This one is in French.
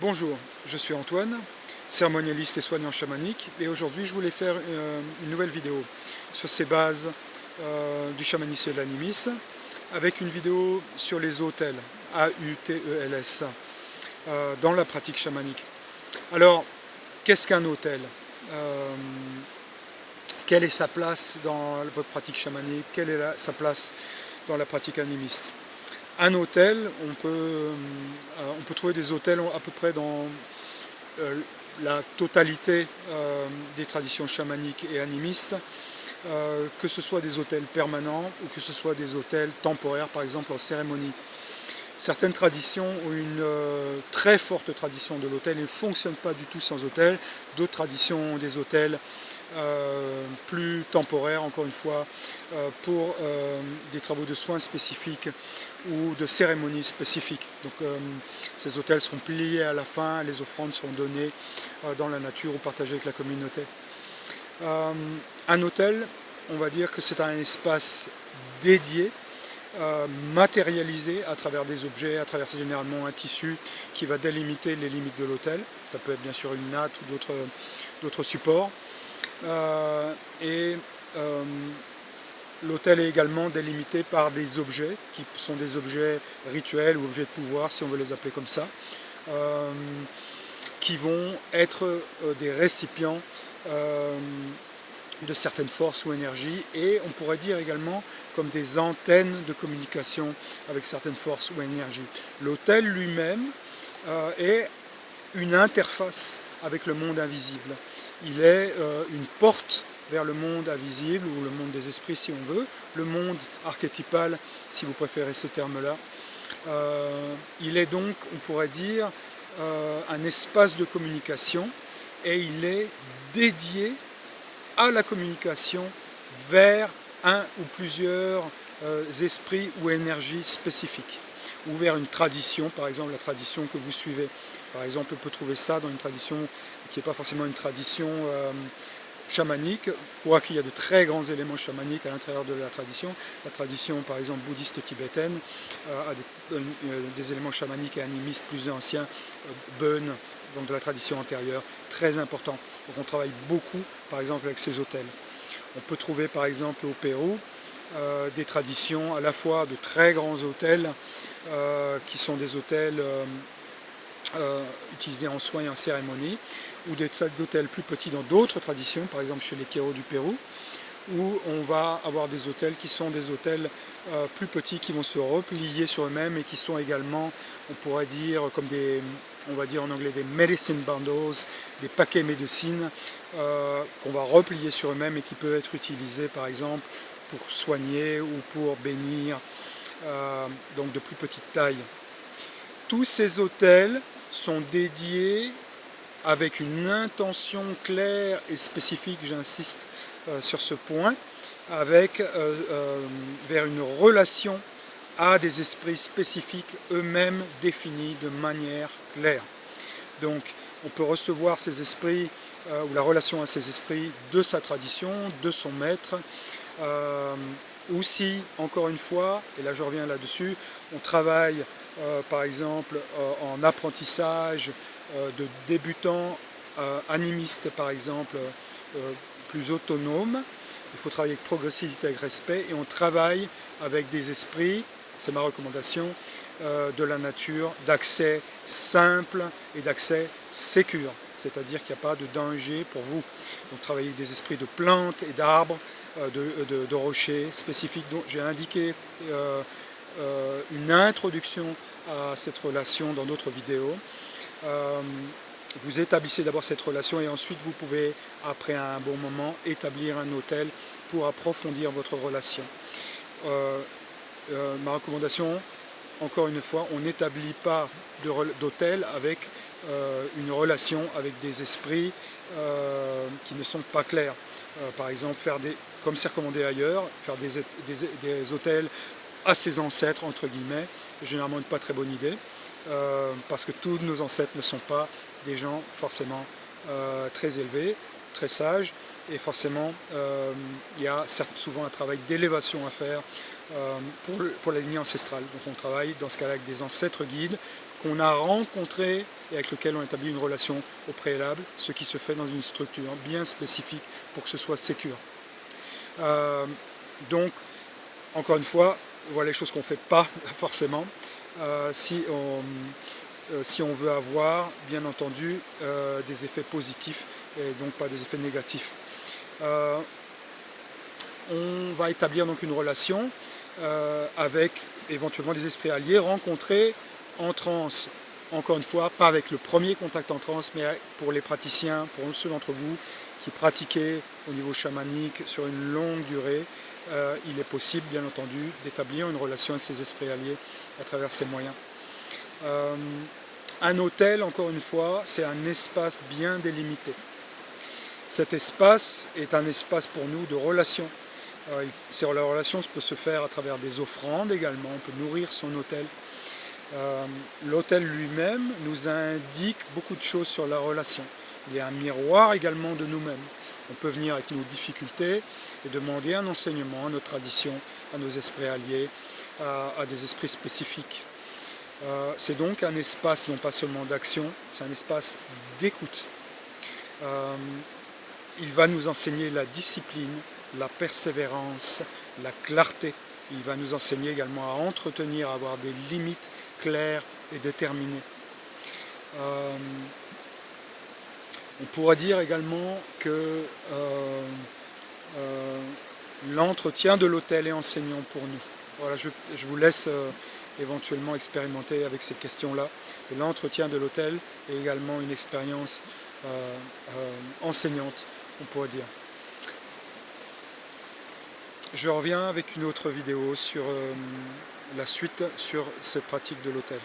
Bonjour, je suis Antoine, cérémonialiste et soignant chamanique, et aujourd'hui je voulais faire une nouvelle vidéo sur ces bases du chamanisme et de l'animisme, avec une vidéo sur les autels, A-U-T-E-L-S, dans la pratique chamanique. Alors, qu'est-ce qu'un autel? Quelle est sa place dans votre pratique chamanique? Quelle est sa place dans la pratique animiste? Un autel, on peut trouver des autels à peu près dans la totalité des traditions chamaniques et animistes, que ce soit des autels permanents ou que ce soit des autels temporaires, par exemple en cérémonie. Certaines traditions ont une très forte tradition de l'autel et ne fonctionnent pas du tout sans autel. D'autres traditions ont des autels plus temporaires, encore une fois, pour des travaux de soins spécifiques ou de cérémonies spécifiques. Donc ces autels seront pliés à la fin, les offrandes seront données dans la nature ou partagées avec la communauté. Un autel, on va dire que c'est un espace dédié, matérialisé à travers des objets, à travers généralement un tissu qui va délimiter les limites de l'autel. Ça peut être bien sûr une natte ou d'autres supports. L'autel est également délimité par des objets qui sont des objets rituels ou objets de pouvoir, si on veut les appeler comme ça, qui vont être des récipients de certaines forces ou énergies, et on pourrait dire également comme des antennes de communication avec certaines forces ou énergies. L'autel lui-même est une interface avec le monde invisible. Il est une porte vers le monde invisible, ou le monde des esprits si on veut, le monde archétypal si vous préférez ce terme-là. Il est donc, on pourrait dire, un espace de communication, et il est dédié à la communication vers un ou plusieurs esprits ou énergies spécifiques, ou vers une tradition, par exemple la tradition que vous suivez. Par exemple, on peut trouver ça dans une tradition qui n'est pas forcément une tradition chamanique, quoiqu'il y a de très grands éléments chamaniques à l'intérieur de la tradition. La tradition, par exemple, bouddhiste tibétaine a des éléments chamaniques et animistes plus anciens, Bön, donc de la tradition antérieure, très importants. Donc on travaille beaucoup, par exemple, avec ces autels. On peut trouver, par exemple, au Pérou, des traditions à la fois de très grands autels, qui sont des autels utilisés en soins et en cérémonie, ou des autels plus petits dans d'autres traditions, par exemple chez les Queros du Pérou, où on va avoir des autels qui sont des autels plus petits, qui vont se replier sur eux-mêmes et qui sont également, on pourrait dire, comme des, on va dire en anglais, des medicine bundles, des paquets médecines qu'on va replier sur eux-mêmes et qui peuvent être utilisés par exemple pour soigner ou pour bénir, donc de plus petite taille. Tous ces autels sont dédiés avec une intention claire et spécifique, j'insiste sur ce point, vers une relation à des esprits spécifiques, eux-mêmes définis de manière claire. Donc on peut recevoir ces esprits, ou la relation à ces esprits, de sa tradition, de son maître, ou si, encore une fois, et là je reviens là-dessus, on travaille par exemple en apprentissage de débutants animistes par exemple, plus autonomes. Il faut travailler avec progressivité, avec respect, et on travaille avec des esprits, c'est ma recommandation, de la nature, d'accès simple et d'accès sécure, c'est-à-dire qu'il n'y a pas de danger pour vous. Donc travailler avec des esprits de plantes et d'arbres, de rochers spécifiques, dont j'ai indiqué une introduction à cette relation dans d'autres vidéos. Vous établissez d'abord cette relation, et ensuite vous pouvez, après un bon moment, établir un autel pour approfondir votre relation. Ma recommandation, encore une fois, on n'établit pas d'autel avec une relation avec des esprits qui ne sont pas clairs. Par exemple, comme c'est recommandé ailleurs, faire des autels à ses ancêtres, entre guillemets, généralement une pas très bonne idée, parce que tous nos ancêtres ne sont pas des gens forcément très élevés, très sages, et forcément il y a souvent un travail d'élévation à faire pour la lignée ancestrale. Donc on travaille dans ce cas-là avec des ancêtres guides qu'on a rencontré et avec lequel on établit une relation au préalable, ce qui se fait dans une structure bien spécifique pour que ce soit sécure. Donc, encore une fois, voilà les choses qu'on ne fait pas forcément si on veut avoir, bien entendu, des effets positifs et donc pas des effets négatifs. On va établir donc une relation avec éventuellement des esprits alliés rencontrés en transe. Encore une fois, pas avec le premier contact en transe, mais pour les praticiens, pour ceux d'entre vous qui pratiquez au niveau chamanique sur une longue durée, il est possible, bien entendu, d'établir une relation avec ces esprits alliés à travers ces moyens. Un autel, encore une fois, c'est un espace bien délimité. Cet espace est un espace pour nous de relation. La relation peut se faire à travers des offrandes également, on peut nourrir son autel. L'autel lui-même nous indique beaucoup de choses sur la relation. Il est un miroir également de nous-mêmes. On peut venir avec nos difficultés et demander un enseignement à nos traditions, à nos esprits alliés, à des esprits spécifiques. C'est donc un espace non pas seulement d'action, c'est un espace d'écoute. Il va nous enseigner la discipline, la persévérance, la clarté. Il va nous enseigner également à entretenir, à avoir des limites claires et déterminées. On pourrait dire également que l'entretien de l'autel est enseignant pour nous. Voilà, je vous laisse éventuellement expérimenter avec ces questions-là. L'entretien de l'autel est également une expérience enseignante, on pourrait dire. Je reviens avec une autre vidéo sur la suite sur cette pratique de l'autel.